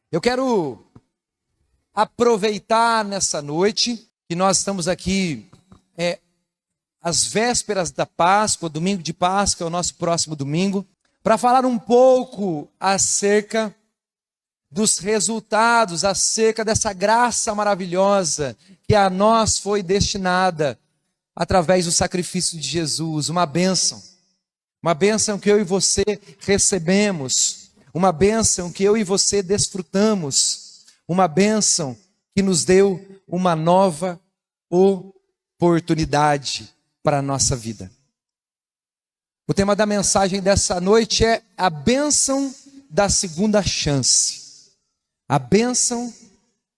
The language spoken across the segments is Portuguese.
Eu quero aproveitar nessa noite que nós estamos aqui, às vésperas da Páscoa, domingo de Páscoa, é o nosso próximo domingo, para falar um pouco acerca dos resultados, acerca dessa graça maravilhosa que a nós foi destinada através do sacrifício de Jesus, uma bênção que eu e você recebemos, uma bênção que eu e você desfrutamos, uma bênção que nos deu uma nova oportunidade para a nossa vida. O tema da mensagem dessa noite é a bênção da segunda chance. A bênção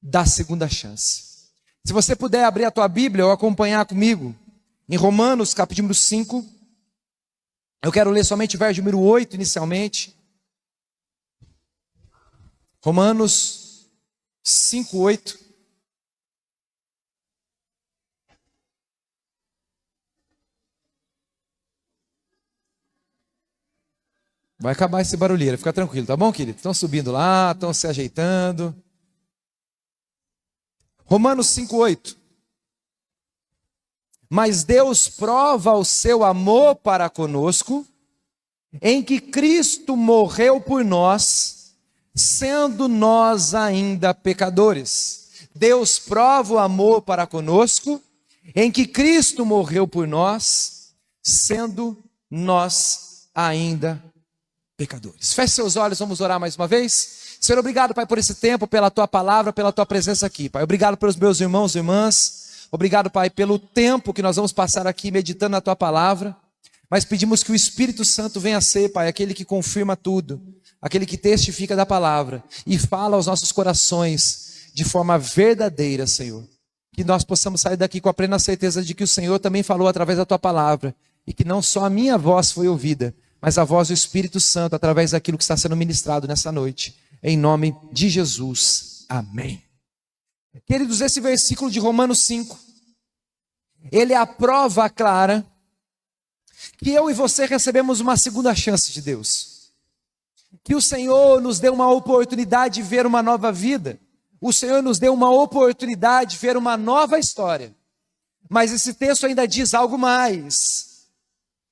da segunda chance. Se você puder abrir a tua Bíblia ou acompanhar comigo, em Romanos, capítulo 5, eu quero ler somente o verso número 8 inicialmente. Romanos 5, 8. Vai acabar esse barulheiro, fica tranquilo, tá bom, querido? Estão subindo lá, estão se ajeitando. Romanos 5, 8. Mas Deus prova o seu amor para conosco, em que Cristo morreu por nós, sendo nós ainda pecadores. Deus prova o amor para conosco, em que Cristo morreu por nós, sendo nós ainda pecadores. Feche seus olhos, vamos orar mais uma vez. Senhor, obrigado, Pai, por esse tempo, pela Tua palavra, pela Tua presença aqui, Pai. Obrigado pelos meus irmãos e irmãs. Obrigado, Pai, pelo tempo que nós vamos passar aqui meditando na Tua palavra. Mas pedimos que o Espírito Santo venha ser, Pai, aquele que confirma tudo, aquele que testifica da palavra e fala aos nossos corações de forma verdadeira, Senhor. Que nós possamos sair daqui com a plena certeza de que o Senhor também falou através da Tua palavra e que não só a minha voz foi ouvida, mas a voz do Espírito Santo através daquilo que está sendo ministrado nessa noite. Em nome de Jesus. Amém. Queridos, esse versículo de Romanos 5, ele é a prova clara que eu e você recebemos uma segunda chance de Deus. Que o Senhor nos deu uma oportunidade de ver uma nova vida. O Senhor nos deu uma oportunidade de ver uma nova história. Mas esse texto ainda diz algo mais.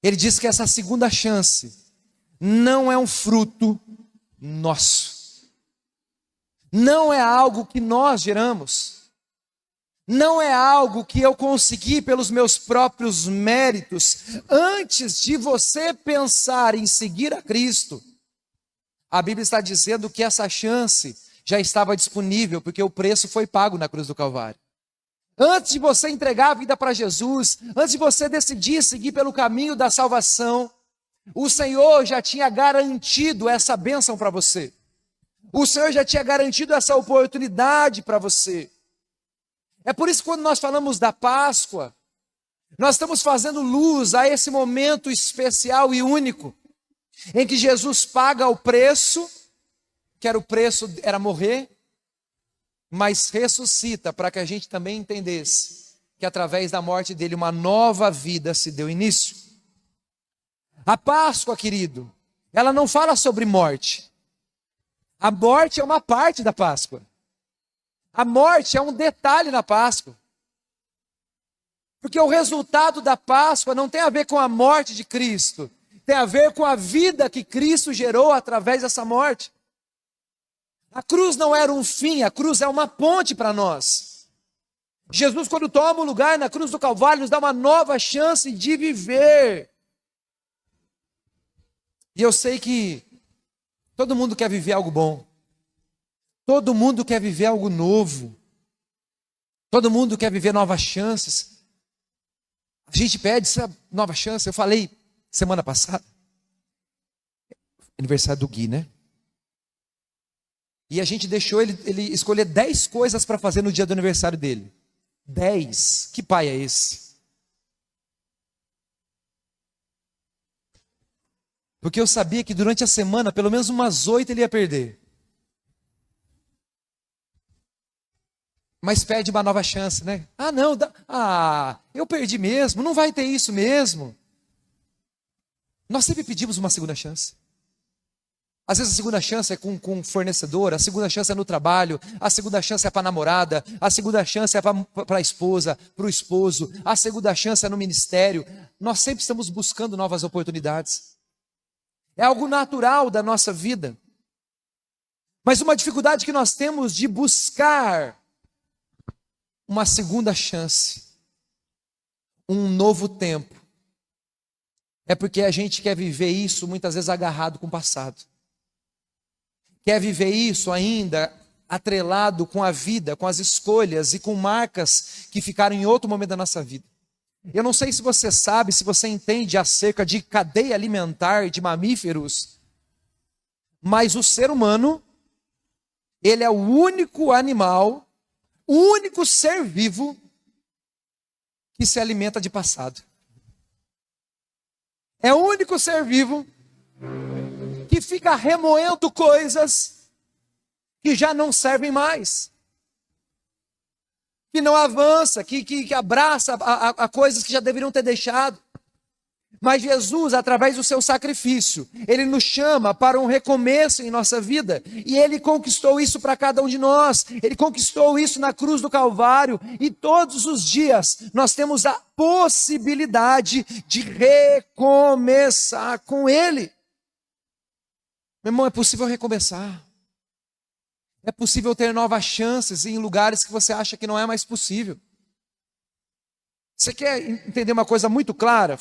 Ele diz que essa segunda chance não é um fruto nosso. Não é algo que nós geramos. Não é algo que eu consegui pelos meus próprios méritos. Antes de você pensar em seguir a Cristo, a Bíblia está dizendo que essa chance já estava disponível, porque o preço foi pago na cruz do Calvário. Antes de você entregar a vida para Jesus, antes de você decidir seguir pelo caminho da salvação, o Senhor já tinha garantido essa bênção para você. O Senhor já tinha garantido essa oportunidade para você. É por isso que quando nós falamos da Páscoa, nós estamos fazendo luz a esse momento especial e único, em que Jesus paga o preço, que era o preço, era morrer, mas ressuscita para que a gente também entendesse que através da morte dele uma nova vida se deu início. A Páscoa, querido, ela não fala sobre morte. A morte é uma parte da Páscoa. A morte é um detalhe na Páscoa. Porque o resultado da Páscoa não tem a ver com a morte de Cristo, tem a ver com a vida que Cristo gerou através dessa morte. A cruz não era um fim, a cruz é uma ponte para nós. Jesus, quando toma o lugar na cruz do Calvário, nos dá uma nova chance de viver. E eu sei que todo mundo quer viver algo bom. Todo mundo quer viver algo novo. Todo mundo quer viver novas chances. A gente pede essa nova chance. Eu falei semana passada, aniversário do Gui, né? E a gente deixou ele escolher 10 coisas para fazer no dia do aniversário dele. 10. Que pai é esse? Porque eu sabia que durante a semana, pelo menos umas 8 ele ia perder. Mas pede uma nova chance, né? Ah, não, eu perdi mesmo, não vai ter isso mesmo. Nós sempre pedimos uma segunda chance. Às vezes a segunda chance é com fornecedor, a segunda chance é no trabalho, a segunda chance é para a namorada, a segunda chance é para a esposa, para o esposo, a segunda chance é no ministério. Nós sempre estamos buscando novas oportunidades. É algo natural da nossa vida. Mas uma dificuldade que nós temos de buscar uma segunda chance, um novo tempo, é porque a gente quer viver isso muitas vezes agarrado com o passado. Quer viver isso ainda atrelado com a vida, com as escolhas e com marcas que ficaram em outro momento da nossa vida. Eu não sei se você sabe, se você entende acerca de cadeia alimentar de mamíferos, mas o ser humano, ele é o único animal, o único ser vivo que se alimenta de passado. É o único ser vivo que fica remoendo coisas que já não servem mais, que não avança, que abraça a coisas que já deveriam ter deixado. Mas Jesus, através do seu sacrifício, Ele nos chama para um recomeço em nossa vida, e Ele conquistou isso para cada um de nós. Ele conquistou isso na cruz do Calvário, e todos os dias nós temos a possibilidade de recomeçar com Ele. Meu irmão, é possível recomeçar. É possível ter novas chances em lugares que você acha que não é mais possível. Você quer entender uma coisa muito clara?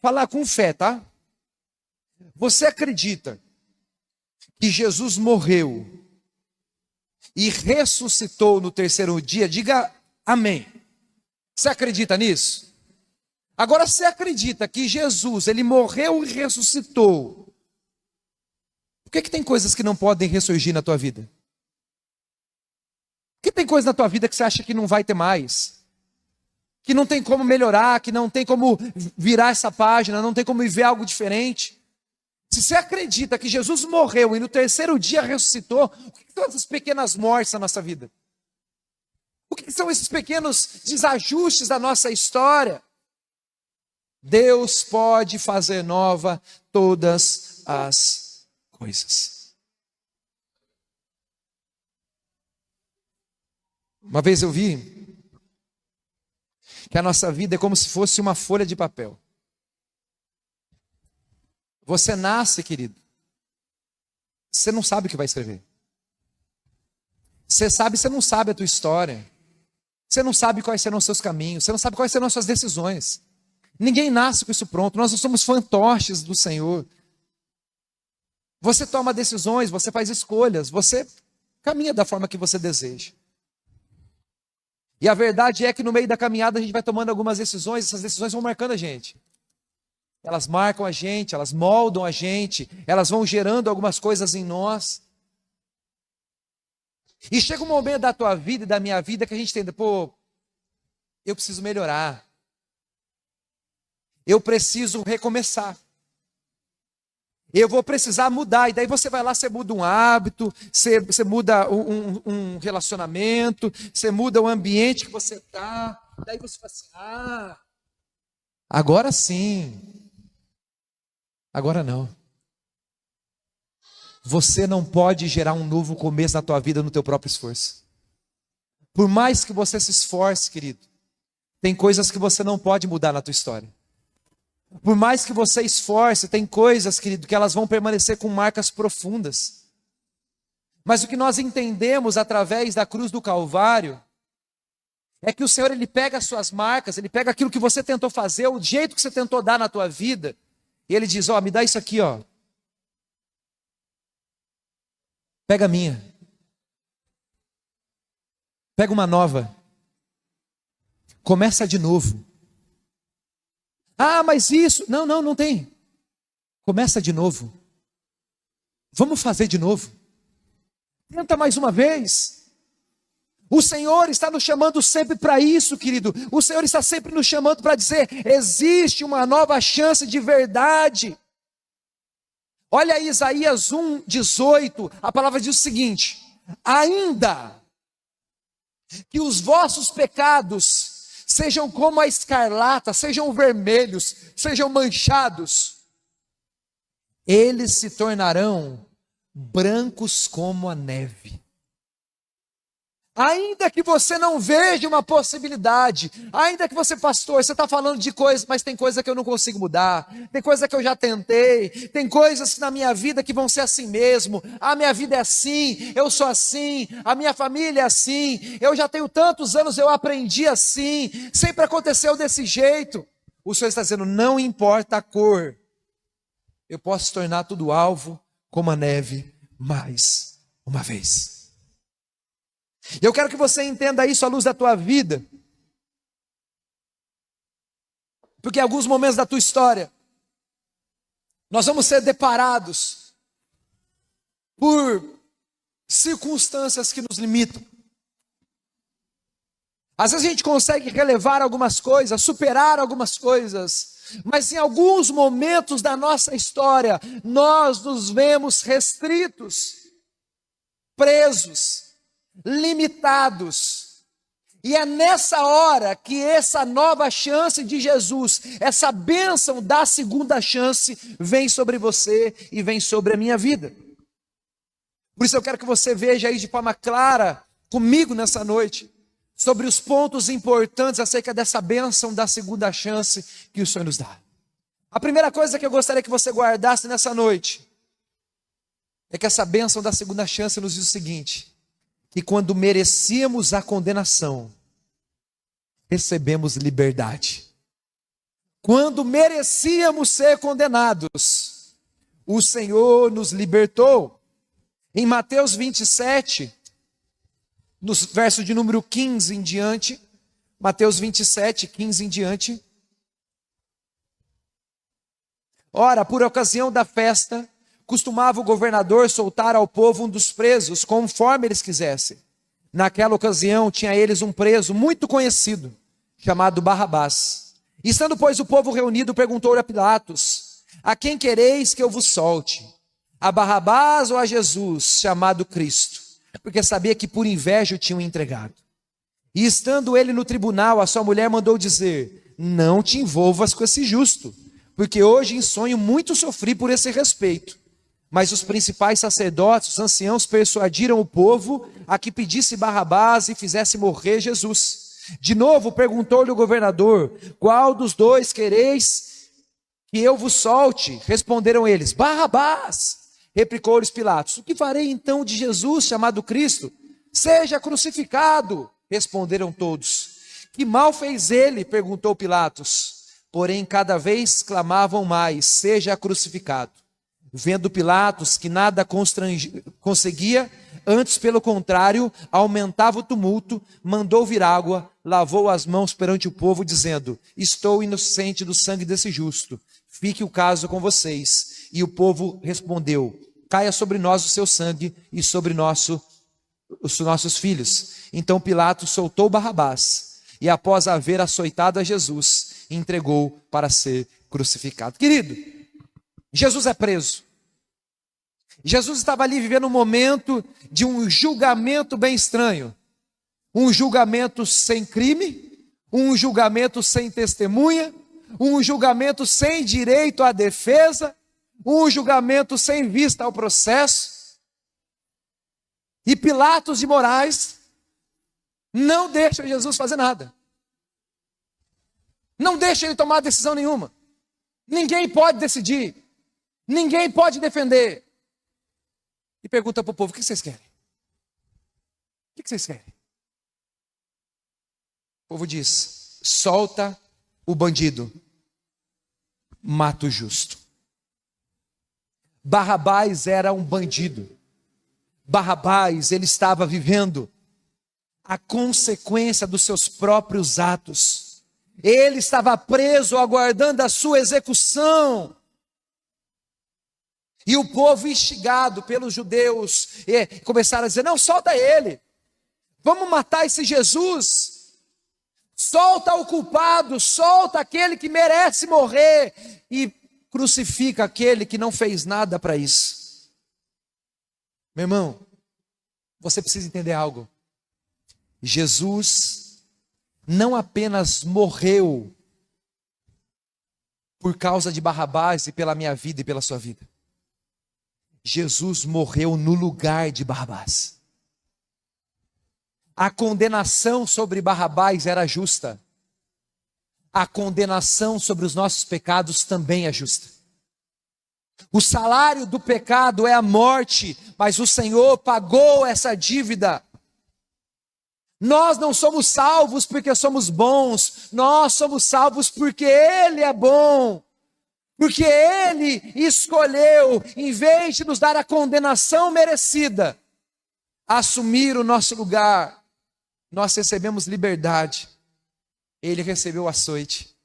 Fala com fé, tá? Você acredita que Jesus morreu e ressuscitou no terceiro dia? Diga amém. Você acredita nisso? Agora, você acredita que Jesus, Ele morreu e ressuscitou? Por que tem coisas que não podem ressurgir na tua vida? Por que tem coisas na tua vida que você acha que não vai ter mais? Que não tem como melhorar, que não tem como virar essa página, não tem como viver algo diferente? Se você acredita que Jesus morreu e no terceiro dia ressuscitou, o que são essas pequenas mortes na nossa vida? O que são esses pequenos desajustes da nossa história? Deus pode fazer nova todas as coisas. Uma vez eu vi que a nossa vida é como se fosse uma folha de papel. Você nasce, querido, você não sabe o que vai escrever. Você não sabe a tua história. Você não sabe quais serão os seus caminhos. Você não sabe quais serão as suas decisões. Ninguém nasce com isso pronto. Nós não somos fantoches do Senhor. Você toma decisões, você faz escolhas, você caminha da forma que você deseja. E a verdade é que no meio da caminhada a gente vai tomando algumas decisões, essas decisões vão marcando a gente. Elas marcam a gente, elas moldam a gente, elas vão gerando algumas coisas em nós. E chega um momento da tua vida e da minha vida que a gente entende, eu preciso melhorar. Eu preciso recomeçar. Eu vou precisar mudar. E daí você vai lá, você muda um hábito, você muda um relacionamento, você muda o ambiente que você está. Daí você fala assim, agora sim. Agora não. Você não pode gerar um novo começo na tua vida no teu próprio esforço. Por mais que você se esforce, querido, tem coisas que você não pode mudar na tua história. Por mais que você esforce, tem coisas, querido, que elas vão permanecer com marcas profundas. Mas o que nós entendemos através da cruz do Calvário é que o Senhor, Ele pega as suas marcas, Ele pega aquilo que você tentou fazer, o jeito que você tentou dar na tua vida, e Ele diz, me dá isso aqui, Pega a minha. Pega uma nova. Começa de novo. Mas isso... Não tem. Começa de novo. Vamos fazer de novo. Tenta mais uma vez. O Senhor está nos chamando sempre para isso, querido. O Senhor está sempre nos chamando para dizer, existe uma nova chance de verdade. Olha aí Isaías 1:18, a palavra diz o seguinte, ainda que os vossos pecados sejam como a escarlata, sejam vermelhos, sejam manchados, eles se tornarão brancos como a neve. Ainda que você não veja uma possibilidade, ainda que você, pastor, você está falando de coisas, mas tem coisa que eu não consigo mudar, tem coisa que eu já tentei, tem coisas na minha vida que vão ser assim mesmo, a minha vida é assim, eu sou assim, a minha família é assim, eu já tenho tantos anos, eu aprendi assim, sempre aconteceu desse jeito. O Senhor está dizendo, não importa a cor, eu posso tornar tudo alvo como a neve mais uma vez. Eu quero que você entenda isso à luz da tua vida, porque em alguns momentos da tua história, nós vamos ser deparados por circunstâncias que nos limitam. Às vezes a gente consegue relevar algumas coisas, superar algumas coisas, mas em alguns momentos da nossa história, nós nos vemos restritos, presos, limitados. E é nessa hora que essa nova chance de Jesus, essa bênção da segunda chance, vem sobre você e vem sobre a minha vida. Por isso eu quero que você veja aí de forma clara comigo nessa noite, sobre os pontos importantes acerca dessa bênção da segunda chance que o Senhor nos dá. A primeira coisa que eu gostaria que você guardasse nessa noite, é que essa bênção da segunda chance nos diz o seguinte, que quando merecíamos a condenação, recebemos liberdade. Quando merecíamos ser condenados, o Senhor nos libertou. Em Mateus 27, no verso de número 15 em diante, Mateus 27, 15 em diante. Ora, por ocasião da festa, costumava o governador soltar ao povo um dos presos, conforme eles quisessem. Naquela ocasião, tinha eles um preso muito conhecido, chamado Barrabás. E estando, pois, o povo reunido, perguntou a Pilatos, a quem quereis que eu vos solte? A Barrabás ou a Jesus, chamado Cristo? Porque sabia que por inveja o tinham entregado. E estando ele no tribunal, a sua mulher mandou dizer, não te envolvas com esse justo, porque hoje em sonho muito sofri por esse respeito. Mas os principais sacerdotes, os anciãos, persuadiram o povo a que pedisse Barrabás e fizesse morrer Jesus. De novo perguntou-lhe o governador, qual dos dois quereis que eu vos solte? Responderam eles, Barrabás. Replicou-lhes Pilatos, o que farei então de Jesus, chamado Cristo? Seja crucificado. Responderam todos. Que mal fez ele? Perguntou Pilatos. Porém cada vez clamavam mais, seja crucificado. Vendo Pilatos que nada conseguia, antes pelo contrário, aumentava o tumulto, mandou vir água, lavou as mãos perante o povo, dizendo, estou inocente do sangue desse justo, fique o caso com vocês. E o povo respondeu, caia sobre nós o seu sangue e sobre os nossos filhos. Então Pilatos soltou Barrabás, e após haver açoitado a Jesus, entregou para ser crucificado. Querido, Jesus é preso. Jesus estava ali vivendo um momento de um julgamento bem estranho. Um julgamento sem crime, um julgamento sem testemunha, um julgamento sem direito à defesa, um julgamento sem vista ao processo. E Pilatos de Moraes não deixa Jesus fazer nada. Não deixa ele tomar decisão nenhuma. Ninguém pode decidir. Ninguém pode defender. E pergunta para o povo, o que vocês querem? O que vocês querem? O povo diz, solta o bandido, mata o justo. Barrabás era um bandido. Barrabás, ele estava vivendo a consequência dos seus próprios atos. Ele estava preso, aguardando a sua execução. E o povo, instigado pelos judeus, começaram a dizer, não, solta ele. Vamos matar esse Jesus. Solta o culpado, solta aquele que merece morrer. E crucifica aquele que não fez nada para isso. Meu irmão, você precisa entender algo. Jesus não apenas morreu por causa de Barrabás e pela minha vida e pela sua vida. Jesus morreu no lugar de Barrabás. A condenação sobre Barrabás era justa. A condenação sobre os nossos pecados também é justa. O salário do pecado é a morte, mas o Senhor pagou essa dívida. Nós não somos salvos porque somos bons, nós somos salvos porque Ele é bom. Porque Ele escolheu, em vez de nos dar a condenação merecida, assumir o nosso lugar. Nós recebemos liberdade. Ele recebeu o açoite.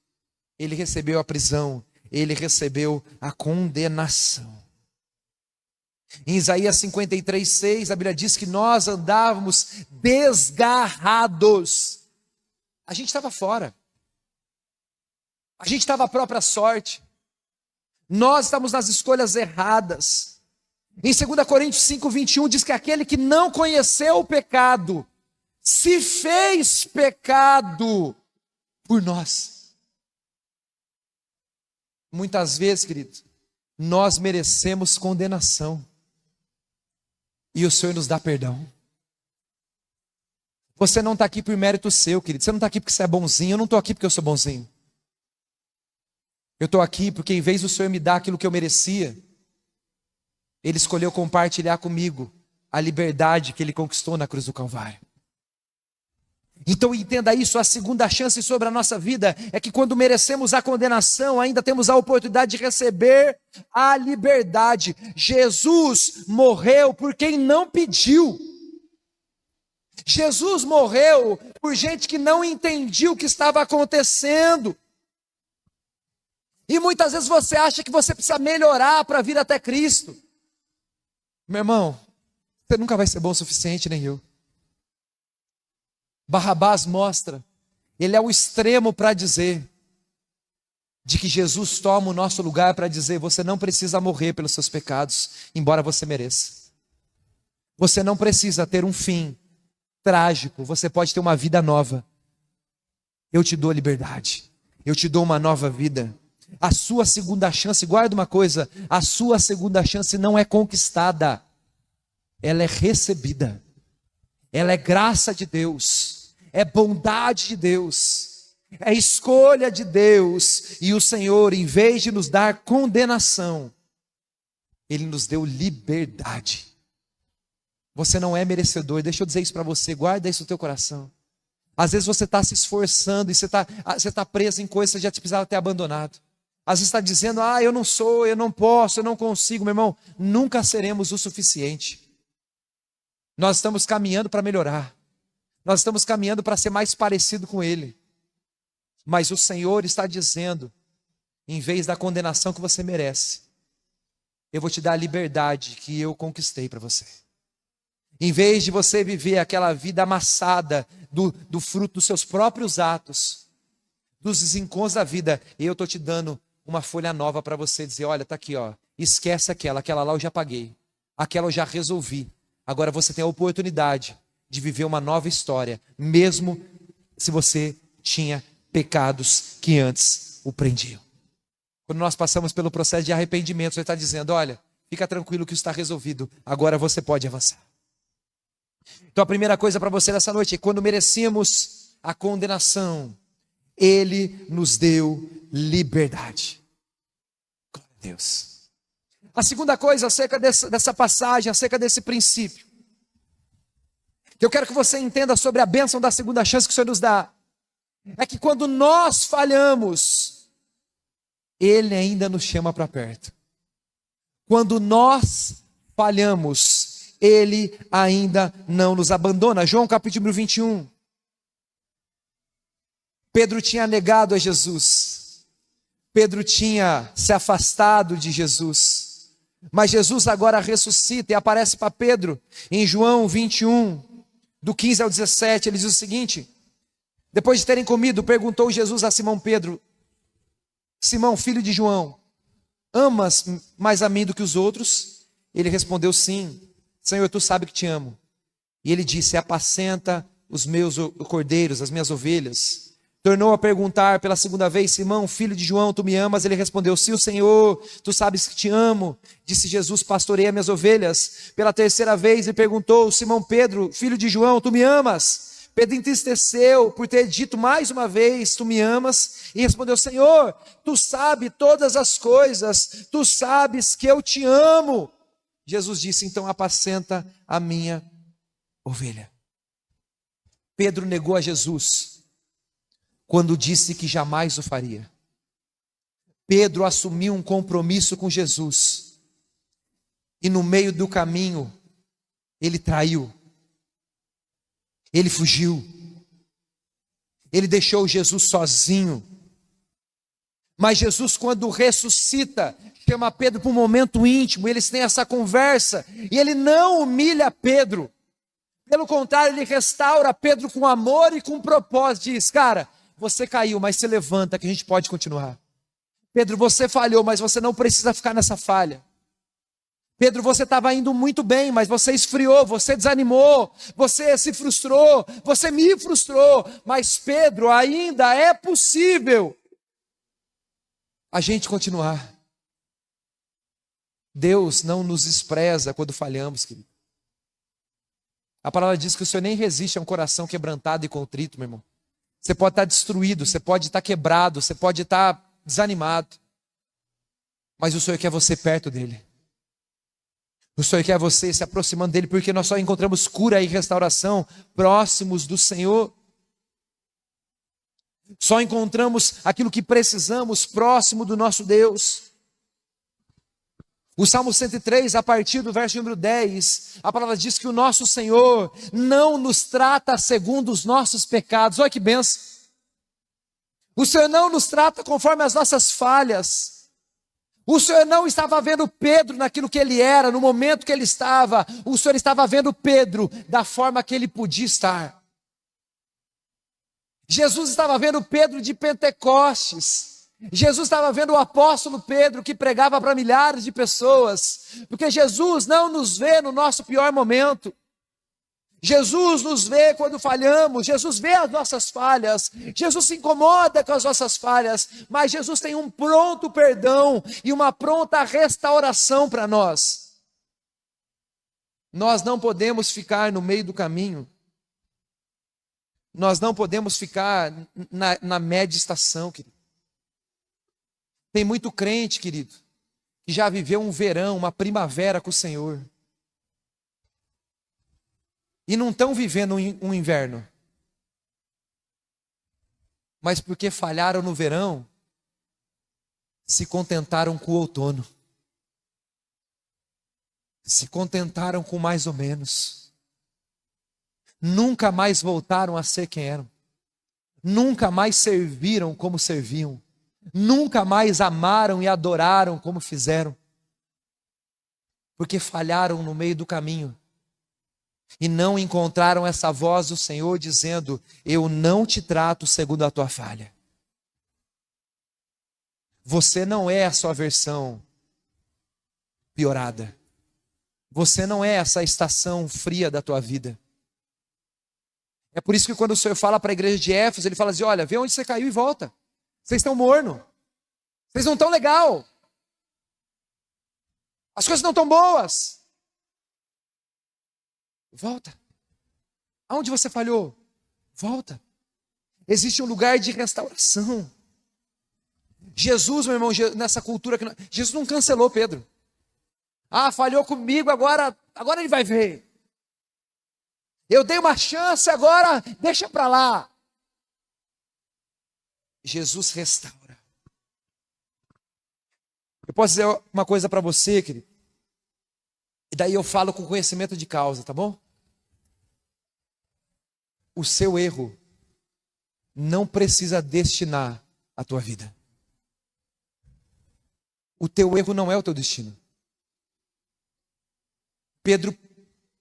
Ele recebeu a prisão. Ele recebeu a condenação. Em Isaías 53:6, a Bíblia diz que nós andávamos desgarrados. A gente estava fora. A gente estava à própria sorte. Nós estamos nas escolhas erradas. Em 2 Coríntios 5:21 diz que aquele que não conheceu o pecado se fez pecado por nós. Muitas vezes, querido, nós merecemos condenação e o Senhor nos dá perdão. Você não está aqui por mérito seu, querido. Você não está aqui porque você é bonzinho. Eu não estou aqui porque eu sou bonzinho. Eu estou aqui porque em vez do Senhor me dar aquilo que eu merecia, Ele escolheu compartilhar comigo a liberdade que Ele conquistou na cruz do Calvário. Então entenda isso, a segunda chance sobre a nossa vida é que quando merecemos a condenação, ainda temos a oportunidade de receber a liberdade. Jesus morreu por quem não pediu. Jesus morreu por gente que não entendia o que estava acontecendo. E muitas vezes você acha que você precisa melhorar para vir até Cristo. Meu irmão, você nunca vai ser bom o suficiente, nem eu. Barrabás mostra, ele é o extremo para dizer, de que Jesus toma o nosso lugar para dizer, você não precisa morrer pelos seus pecados, embora você mereça. Você não precisa ter um fim trágico, você pode ter uma vida nova. Eu te dou liberdade, eu te dou uma nova vida. A sua segunda chance, guarda uma coisa, a sua segunda chance não é conquistada, ela é recebida. Ela é graça de Deus, é bondade de Deus, é escolha de Deus. E o Senhor, em vez de nos dar condenação, Ele nos deu liberdade. Você não é merecedor, deixa eu dizer isso para você, guarda isso no teu coração. Às vezes você está se esforçando e você está preso em coisas que você já precisava ter abandonado. Às vezes está dizendo, eu não sou, eu não posso, eu não consigo. Meu irmão, nunca seremos o suficiente. Nós estamos caminhando para melhorar. Nós estamos caminhando para ser mais parecido com Ele. Mas o Senhor está dizendo, em vez da condenação que você merece, eu vou te dar a liberdade que eu conquistei para você. Em vez de você viver aquela vida amassada do fruto dos seus próprios atos, dos desencontros da vida, eu estou te dando uma folha nova para você dizer, olha, está aqui, ó, esquece aquela lá eu já paguei, aquela eu já resolvi. Agora você tem a oportunidade de viver uma nova história, mesmo se você tinha pecados que antes o prendiam. Quando nós passamos pelo processo de arrependimento, você está dizendo, olha, fica tranquilo que isso está resolvido, agora você pode avançar. Então a primeira coisa para você nessa noite é que quando merecíamos a condenação, Ele nos deu liberdade. Glória a Deus. A segunda coisa acerca dessa passagem, acerca desse princípio, que eu quero que você entenda sobre a bênção da segunda chance que o Senhor nos dá, é que quando nós falhamos, Ele ainda nos chama para perto. Quando nós falhamos, Ele ainda não nos abandona. João capítulo 21. Pedro tinha negado a Jesus. Pedro tinha se afastado de Jesus. Mas Jesus agora ressuscita e aparece para Pedro em João 21, do 15 ao 17, ele diz o seguinte: depois de terem comido, perguntou Jesus a Simão Pedro, Simão, filho de João, amas mais a mim do que os outros? Ele respondeu, sim, Senhor, tu sabes que te amo. E ele disse, apacenta os meus cordeiros, as minhas ovelhas. Tornou a perguntar pela segunda vez: Simão, filho de João, tu me amas? Ele respondeu: sim, o Senhor, tu sabes que te amo. Disse Jesus: pastoreia minhas ovelhas. Pela terceira vez ele perguntou: Simão Pedro, filho de João, tu me amas? Pedro entristeceu por ter dito mais uma vez: tu me amas? E respondeu: Senhor, tu sabes todas as coisas, tu sabes que eu te amo. Jesus disse: então apacenta a minha ovelha. Pedro negou a Jesus quando disse que jamais o faria. Pedro assumiu um compromisso com Jesus, e no meio do caminho, ele traiu, ele fugiu, ele deixou Jesus sozinho. Mas Jesus, quando ressuscita, chama Pedro para um momento íntimo, eles têm essa conversa, e ele não humilha Pedro, pelo contrário, ele restaura Pedro com amor e com propósito, diz: cara, você caiu, mas se levanta que a gente pode continuar. Pedro, você falhou, mas você não precisa ficar nessa falha. Pedro, você estava indo muito bem, mas você esfriou, você desanimou, você se frustrou, você me frustrou. Mas Pedro, ainda é possível a gente continuar. Deus não nos despreza quando falhamos, querido. A palavra diz que o Senhor nem resiste a um coração quebrantado e contrito, meu irmão. Você pode estar destruído, você pode estar quebrado, você pode estar desanimado, mas o Senhor quer você perto dele. O Senhor quer você se aproximando dele, porque nós só encontramos cura e restauração próximos do Senhor. Só encontramos aquilo que precisamos próximo do nosso Deus. O Salmo 103, a partir do verso número 10, a palavra diz que o nosso Senhor não nos trata segundo os nossos pecados. Olha que benção. O Senhor não nos trata conforme as nossas falhas. O Senhor não estava vendo Pedro naquilo que ele era, no momento que ele estava. O Senhor estava vendo Pedro da forma que ele podia estar. Jesus estava vendo Pedro de Pentecostes. Jesus estava vendo o apóstolo Pedro que pregava para milhares de pessoas, porque Jesus não nos vê no nosso pior momento. Jesus nos vê quando falhamos, Jesus vê as nossas falhas, Jesus se incomoda com as nossas falhas, mas Jesus tem um pronto perdão e uma pronta restauração para nós. Nós não podemos ficar no meio do caminho, nós não podemos ficar na média estação, querido. Tem muito crente, querido, que já viveu um verão, uma primavera com o Senhor. E não estão vivendo um inverno. Mas porque falharam no verão, se contentaram com o outono. Se contentaram com mais ou menos. Nunca mais voltaram a ser quem eram. Nunca mais serviram como serviam. Nunca mais amaram e adoraram como fizeram, porque falharam no meio do caminho e não encontraram essa voz do Senhor dizendo: eu não te trato segundo a tua falha. Você não é a sua versão piorada. Você não é essa estação fria da tua vida. É por isso que quando o Senhor fala para a igreja de Éfeso, ele fala assim: olha, vê onde você caiu e volta. Vocês estão mornos. Vocês não estão legal. As coisas não estão boas. Volta. Aonde você falhou? Volta. Existe um lugar de restauração. Jesus, meu irmão, nessa cultura, Jesus não cancelou Pedro. Ah, falhou comigo, agora ele vai ver. Eu dei uma chance, agora deixa para lá. Jesus restaura. Eu posso dizer uma coisa para você, querido, e daí eu falo com conhecimento de causa, tá bom? O seu erro não precisa destinar a tua vida. O teu erro não é o teu destino. Pedro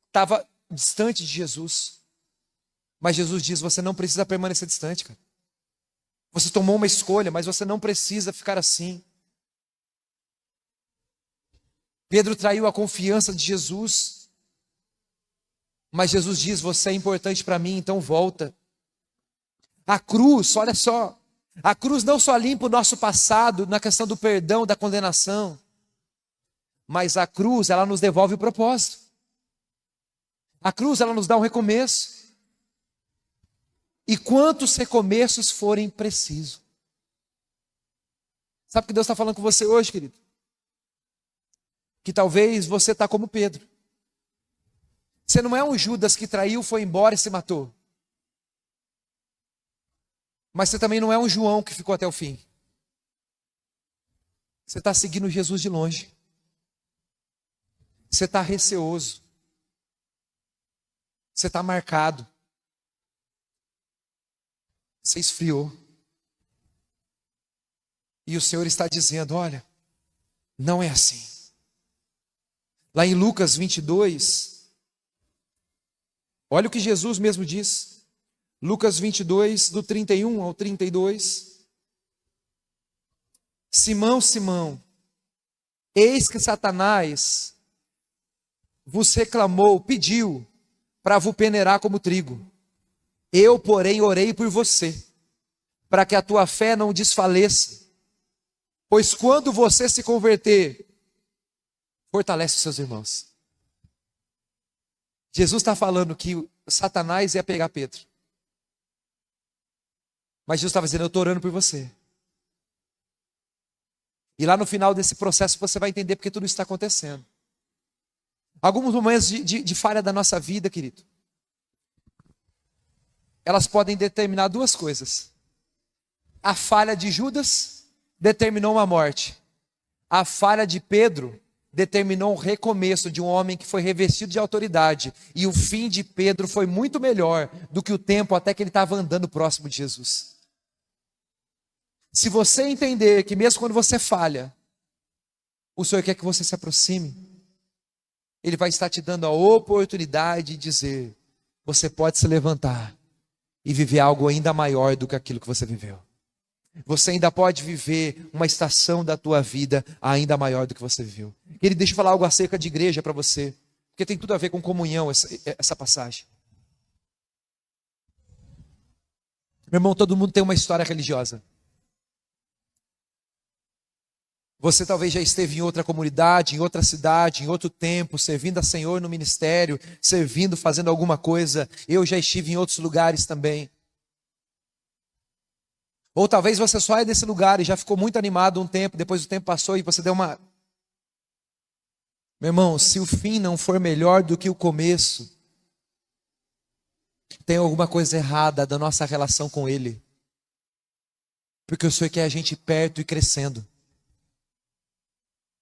estava distante de Jesus, mas Jesus diz: você não precisa permanecer distante, cara. Você tomou uma escolha, mas você não precisa ficar assim. Pedro traiu a confiança de Jesus, mas Jesus diz: você é importante para mim, então volta. A cruz, olha só, a cruz não só limpa o nosso passado na questão do perdão, da condenação, mas a cruz, ela nos devolve o propósito. A cruz, ela nos dá um recomeço. E quantos recomeços forem precisos. Sabe o que Deus está falando com você hoje, querido? Que talvez você está como Pedro. Você não é um Judas que traiu, foi embora e se matou. Mas você também não é um João que ficou até o fim. Você está seguindo Jesus de longe. Você está receoso. Você está marcado. Você esfriou. E o Senhor está dizendo, olha, não é assim. Lá em Lucas 22, olha o que Jesus mesmo diz. Lucas 22, do 31 ao 32. Simão, Simão, eis que Satanás vos reclamou, pediu, para vos peneirar como trigo. Eu, porém, orei por você, para que a tua fé não desfaleça. Pois quando você se converter, fortalece os seus irmãos. Jesus está falando que Satanás ia pegar Pedro. Mas Jesus estava dizendo, eu estou orando por você. E lá no final desse processo você vai entender porque tudo isso está acontecendo. Alguns momentos de falha da nossa vida, querido, elas podem determinar duas coisas. A falha de Judas determinou uma morte. A falha de Pedro determinou um recomeço de um homem que foi revestido de autoridade. E o fim de Pedro foi muito melhor do que o tempo até que ele estava andando próximo de Jesus. Se você entender que mesmo quando você falha, o Senhor quer que você se aproxime, Ele vai estar te dando a oportunidade de dizer, você pode se levantar e viver algo ainda maior do que aquilo que você viveu. Você ainda pode viver uma estação da tua vida ainda maior do que você viveu. Ele deixa eu falar algo acerca de igreja para você, porque tem tudo a ver com comunhão essa passagem. Meu irmão, todo mundo tem uma história religiosa. Você talvez já esteve em outra comunidade, em outra cidade, em outro tempo, servindo a Senhor no ministério, servindo, fazendo alguma coisa. Eu já estive em outros lugares também. Ou talvez você só é desse lugar e já ficou muito animado um tempo, depois o tempo passou e você deu uma... Meu irmão, se o fim não for melhor do que o começo, tem alguma coisa errada da nossa relação com Ele. Porque o Senhor quer a gente perto e crescendo.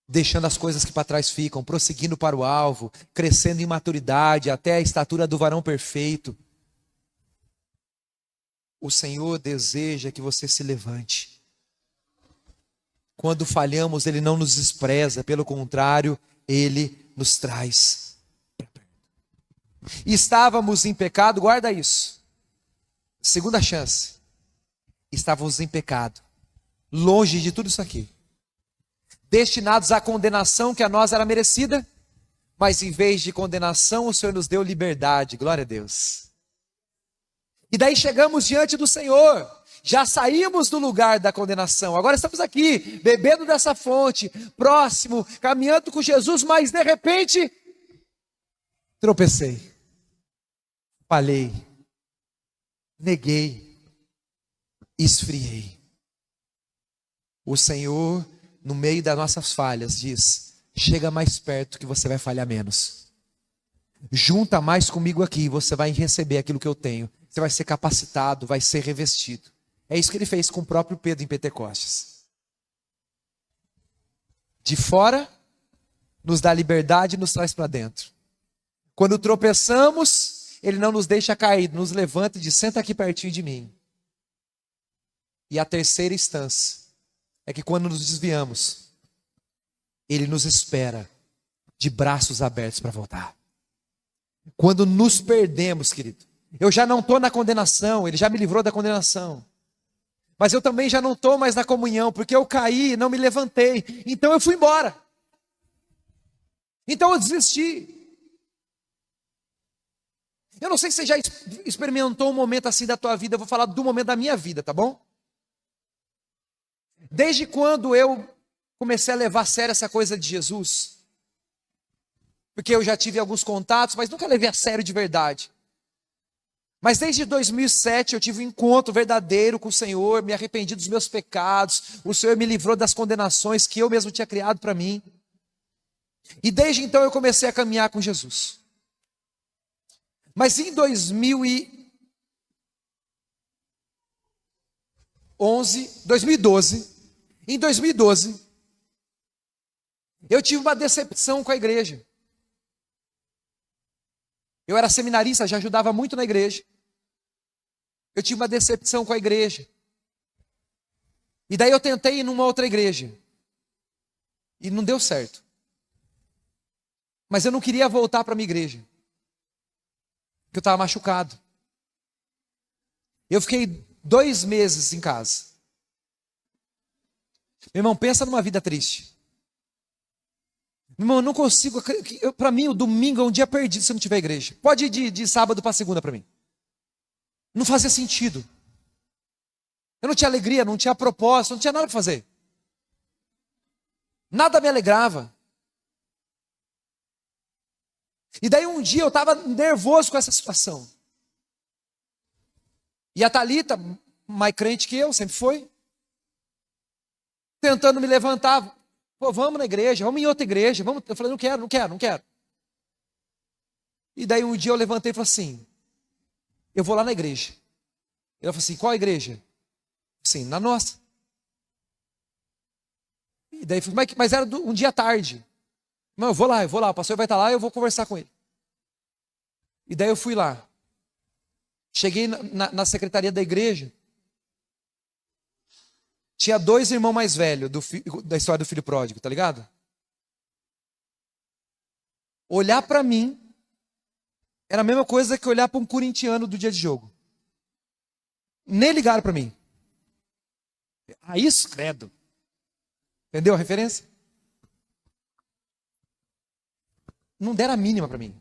Deixando as coisas que para trás ficam, prosseguindo para o alvo, crescendo em maturidade, até a estatura do varão perfeito. O Senhor deseja que você se levante. Quando falhamos, Ele não nos despreza, pelo contrário, Ele nos traz. Estávamos em pecado, guarda isso. Segunda chance. Estávamos em pecado, longe de tudo isso aqui. Destinados à condenação que a nós era merecida, mas em vez de condenação, o Senhor nos deu liberdade, glória a Deus. E daí chegamos diante do Senhor, já saímos do lugar da condenação, agora estamos aqui, bebendo dessa fonte, próximo, caminhando com Jesus, mas de repente, tropecei, falhei, neguei, esfriei. O Senhor, no meio das nossas falhas, diz, chega mais perto que você vai falhar menos. Junta mais comigo aqui, você vai receber aquilo que eu tenho. Você vai ser capacitado, vai ser revestido. É isso que ele fez com o próprio Pedro em Pentecostes. De fora, nos dá liberdade e nos traz para dentro. Quando tropeçamos, ele não nos deixa cair, nos levanta e diz, senta aqui pertinho de mim. E a terceira instância é que quando nos desviamos, Ele nos espera de braços abertos para voltar. Quando nos perdemos, querido, eu já não estou na condenação, Ele já me livrou da condenação. Mas eu também já não estou mais na comunhão, porque eu caí, não me levantei. Então eu fui embora. Então eu desisti. Eu não sei se você já experimentou um momento assim da tua vida, eu vou falar do momento da minha vida, tá bom? Desde quando eu comecei a levar a sério essa coisa de Jesus, porque eu já tive alguns contatos, mas nunca levei a sério de verdade. Mas desde 2007 eu tive um encontro verdadeiro com o Senhor, me arrependi dos meus pecados, o Senhor me livrou das condenações que eu mesmo tinha criado para mim. E desde então eu comecei a caminhar com Jesus. Mas em 2012, eu tive uma decepção com a igreja. Eu era seminarista, já ajudava muito na igreja. Eu tive uma decepção com a igreja. E daí eu tentei ir numa outra igreja. E não deu certo. Mas eu não queria voltar para a minha igreja. Porque eu estava machucado. Eu fiquei 2 meses em casa. Meu irmão, pensa numa vida triste. Meu irmão, eu não consigo. Para mim, o domingo é um dia perdido se não tiver igreja. Pode ir de sábado para segunda para mim. Não fazia sentido. Eu não tinha alegria, não tinha propósito, não tinha nada para fazer. Nada me alegrava. E daí um dia eu estava nervoso com essa situação. E a Thalita, mais crente que eu, sempre foi, tentando me levantar. Pô, vamos na igreja, vamos em outra igreja. Vamos. Eu falei, não quero. E daí um dia eu levantei e falei assim, eu vou lá na igreja. Ela falou assim, qual igreja? Sim, na nossa. E daí, mas era um dia tarde. Não, eu vou lá, o pastor vai estar lá e eu vou conversar com ele. E daí eu fui lá. Cheguei na secretaria da igreja. Tinha 2 irmãos mais velhos da história do filho pródigo, tá ligado? Olhar para mim era a mesma coisa que olhar para um corintiano do dia de jogo. Nem ligaram para mim. Ah, isso, credo. Entendeu a referência? Não deram a mínima para mim.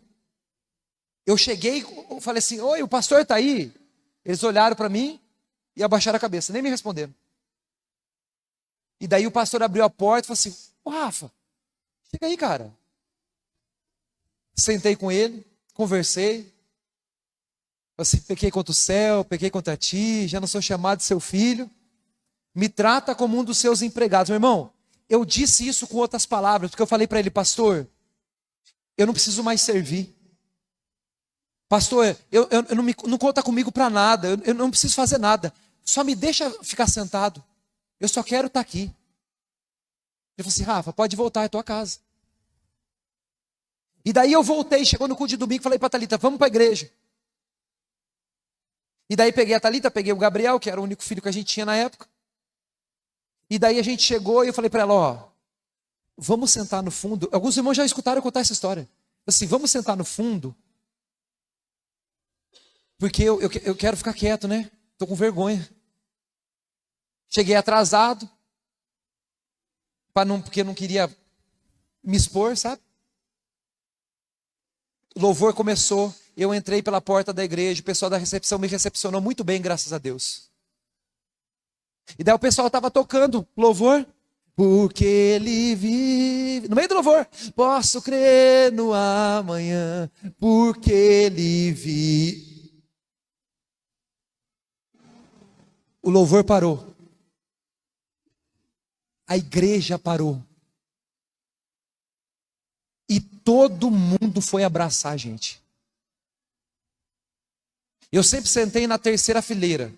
Eu cheguei, eu falei assim, oi, o pastor está aí? Eles olharam para mim e abaixaram a cabeça, nem me responderam. E daí o pastor abriu a porta e falou assim, ô Rafa, chega aí, cara. Sentei com ele, conversei. Falei assim, pequei contra o céu, pequei contra ti, já não sou chamado de seu filho. Me trata como um dos seus empregados. Meu irmão, eu disse isso com outras palavras, porque eu falei para ele, pastor, eu não preciso mais servir. Pastor, não conta comigo para nada, eu não preciso fazer nada. Só me deixa ficar sentado. Eu só quero estar aqui. Ele falou assim, Rafa, pode voltar, é tua casa. E daí eu voltei, chegou no culto de domingo, falei para a Thalita, vamos para a igreja. E daí peguei a Thalita, peguei o Gabriel, que era o único filho que a gente tinha na época. E daí a gente chegou e eu falei para ela, ó, vamos sentar no fundo. Alguns irmãos já escutaram eu contar essa história. Assim, vamos sentar no fundo, porque eu quero ficar quieto, né? Estou com vergonha. Cheguei atrasado, porque eu não queria me expor, sabe? O louvor começou, eu entrei pela porta da igreja, o pessoal da recepção me recepcionou muito bem, graças a Deus. E daí o pessoal estava tocando louvor, porque ele vive, no meio do louvor, posso crer no amanhã, porque ele vive. O louvor parou. A igreja parou. E todo mundo foi abraçar a gente. Eu sempre sentei na terceira fileira.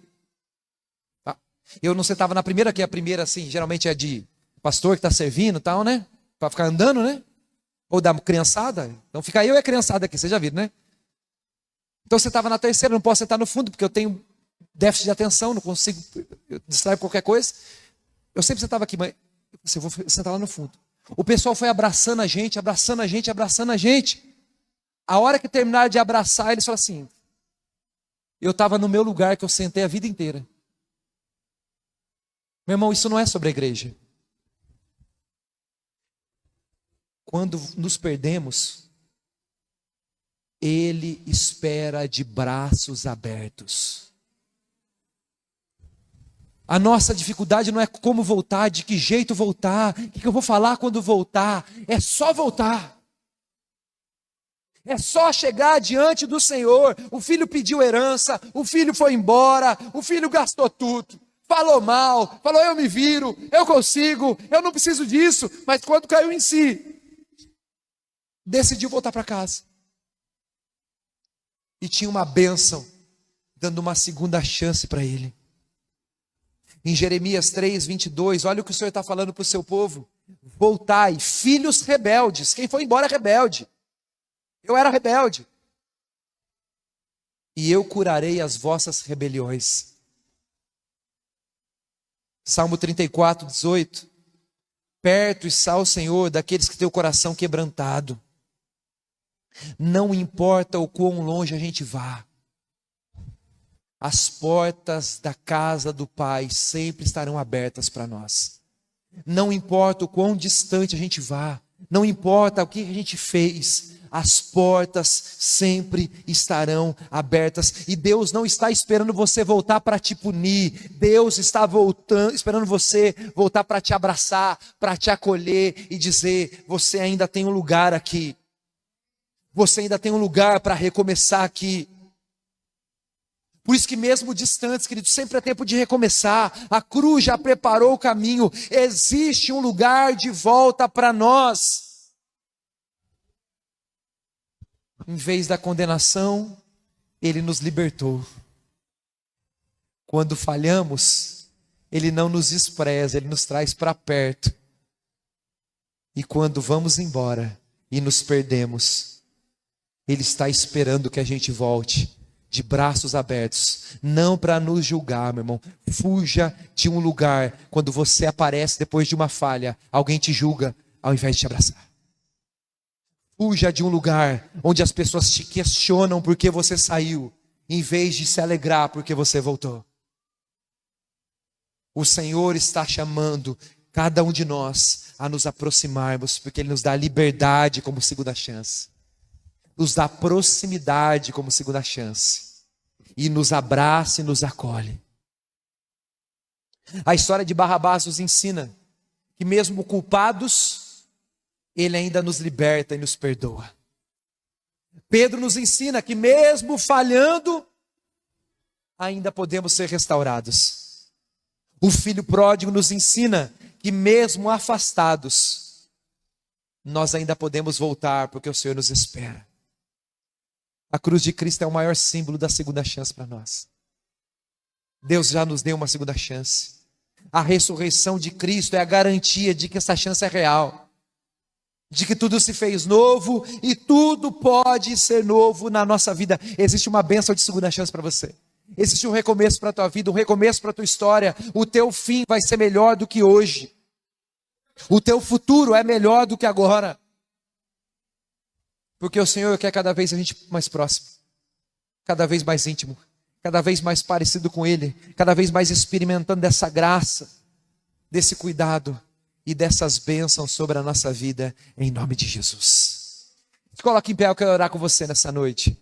Tá? Eu não sentava na primeira, que a primeira, assim, geralmente é de pastor que está servindo e tal, né? Para ficar andando, né? Ou da criançada. Então fica eu e a criançada aqui, vocês já viram, né? Então você estava na terceira, não posso sentar no fundo, porque eu tenho déficit de atenção, não consigo, eu distraio qualquer coisa. Eu sempre sentava aqui, mas eu vou sentar lá no fundo. O pessoal foi abraçando a gente, abraçando a gente, abraçando a gente. A hora que terminaram de abraçar, eles falaram assim, eu estava no meu lugar que eu sentei a vida inteira. Meu irmão, isso não é sobre a igreja. Quando nos perdemos, Ele espera de braços abertos. A nossa dificuldade não é como voltar, de que jeito voltar, o que eu vou falar quando voltar. É só voltar. É só chegar diante do Senhor. O filho pediu herança, o filho foi embora, o filho gastou tudo. Falou mal, falou eu me viro, eu consigo, eu não preciso disso. Mas quando caiu em si, decidiu voltar para casa. E tinha uma bênção, dando uma segunda chance para ele. Em Jeremias 3, 22, olha o que o Senhor está falando para o seu povo. Voltai, filhos rebeldes. Quem foi embora é rebelde. Eu era rebelde. E eu curarei as vossas rebeliões. Salmo 34, 18. Perto está o Senhor daqueles que têm o coração quebrantado. Não importa o quão longe a gente vá. As portas da casa do Pai sempre estarão abertas para nós. Não importa o quão distante a gente vá, não importa o que a gente fez, as portas sempre estarão abertas. E Deus não está esperando você voltar para te punir. Deus está esperando você voltar para te abraçar, para te acolher e dizer: você ainda tem um lugar aqui. Você ainda tem um lugar para recomeçar aqui. Por isso que mesmo distantes, queridos, sempre é tempo de recomeçar. A cruz já preparou o caminho. Existe um lugar de volta para nós. Em vez da condenação, Ele nos libertou. Quando falhamos, Ele não nos despreza, Ele nos traz para perto. E quando vamos embora e nos perdemos, Ele está esperando que a gente volte. De braços abertos, não para nos julgar, meu irmão. Fuja de um lugar, quando você aparece depois de uma falha, alguém te julga, ao invés de te abraçar. Fuja de um lugar, onde as pessoas te questionam por que você saiu, em vez de se alegrar porque você voltou. O Senhor está chamando cada um de nós a nos aproximarmos, porque Ele nos dá liberdade como segunda chance. Nos dá proximidade como segunda chance. E nos abraça e nos acolhe. A história de Barrabás nos ensina que mesmo culpados, Ele ainda nos liberta e nos perdoa. Pedro nos ensina que mesmo falhando, ainda podemos ser restaurados. O filho pródigo nos ensina que mesmo afastados, nós ainda podemos voltar, porque o Senhor nos espera. A cruz de Cristo é o maior símbolo da segunda chance para nós. Deus já nos deu uma segunda chance. A ressurreição de Cristo é a garantia de que essa chance é real. De que tudo se fez novo e tudo pode ser novo na nossa vida. Existe uma bênção de segunda chance para você. Existe um recomeço para a tua vida, um recomeço para a tua história. O teu fim vai ser melhor do que hoje. O teu futuro é melhor do que agora. Porque o Senhor quer cada vez a gente mais próximo, cada vez mais íntimo, cada vez mais parecido com Ele, cada vez mais experimentando dessa graça, desse cuidado e dessas bênçãos sobre a nossa vida, em nome de Jesus. Se coloque em pé, eu quero orar com você nessa noite.